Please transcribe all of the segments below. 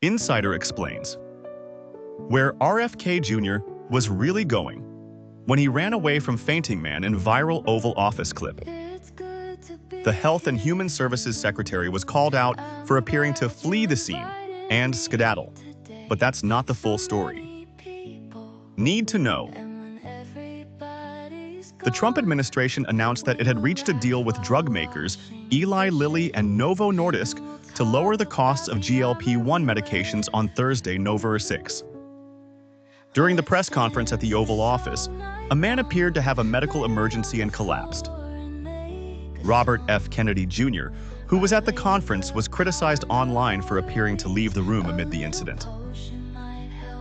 Insider explains, where RFK Jr. was really going when he ran away from fainting man in viral Oval Office clip. The Health and Human Services Secretary was called out for appearing to flee the scene and skedaddle, but that's not the full story. Need to know. The Trump administration announced that it had reached a deal with drug makers Eli Lilly and Novo Nordisk to lower the costs of GLP-1 medications on Thursday, November 6. During the press conference at the Oval Office, a man appeared to have a medical emergency and collapsed. Robert F. Kennedy Jr., who was at the conference, was criticized online for appearing to leave the room amid the incident.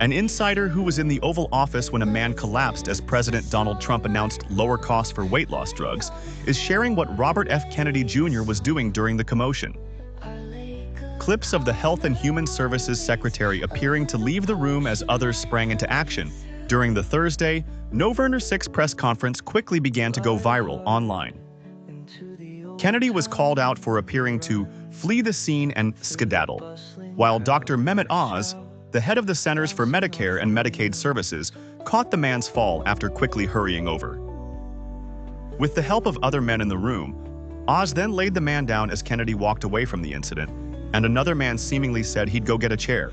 An insider who was in the Oval Office when a man collapsed as President Donald Trump announced lower costs for weight loss drugs is sharing what Robert F. Kennedy Jr. was doing during the commotion. Clips of the Health and Human Services Secretary appearing to leave the room as others sprang into action during the Thursday, November 6 press conference quickly began to go viral online. Kennedy was called out for appearing to flee the scene and skedaddle, while Dr. Mehmet Oz, the head of the Centers for Medicare and Medicaid Services, caught the man's fall after quickly hurrying over. With the help of other men in the room, Oz then laid the man down as Kennedy walked away from the incident, and another man seemingly said he'd go get a chair.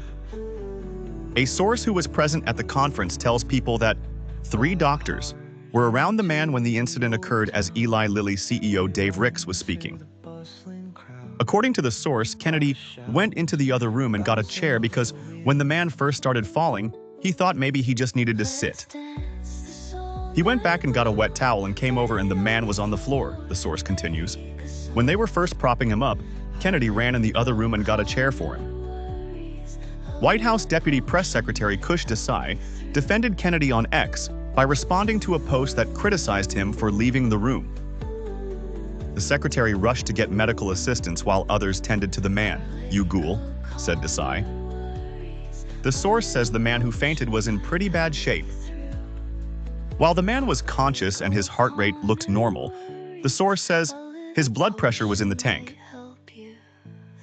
A source who was present at the conference tells people that 3 doctors were around the man when the incident occurred as Eli Lilly CEO Dave Ricks was speaking. According to the source, Kennedy went into the other room and got a chair because when the man first started falling, he thought maybe he just needed to sit. He went back and got a wet towel and came over and the man was on the floor, the source continues. When they were first propping him up, Kennedy ran in the other room and got a chair for him. White House Deputy Press Secretary Kush Desai defended Kennedy on X by responding to a post that criticized him for leaving the room. The secretary rushed to get medical assistance while others tended to the man. "You ghoul," said Desai. The source says the man who fainted was in pretty bad shape. While the man was conscious and his heart rate looked normal, the source says his blood pressure was in the tank.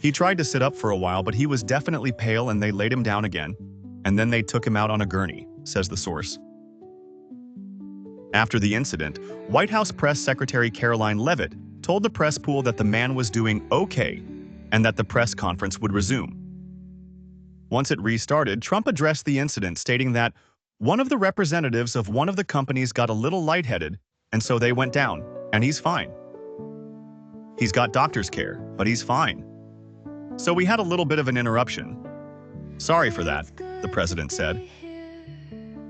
He tried to sit up for a while, but he was definitely pale and they laid him down again, and then they took him out on a gurney, says the source. After the incident, White House Press Secretary Caroline Leavitt told the press pool that the man was doing okay and that the press conference would resume. Once it restarted, Trump addressed the incident, stating that one of the representatives of one of the companies got a little lightheaded, and so they went down, and he's fine. He's got doctor's care, but he's fine. So we had a little bit of an interruption. Sorry for that, the president said.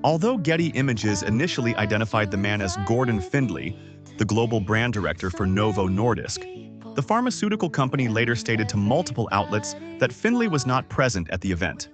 Although Getty Images initially identified the man as Gordon Findlay, the global brand director for Novo Nordisk, the pharmaceutical company later stated to multiple outlets that Findlay was not present at the event.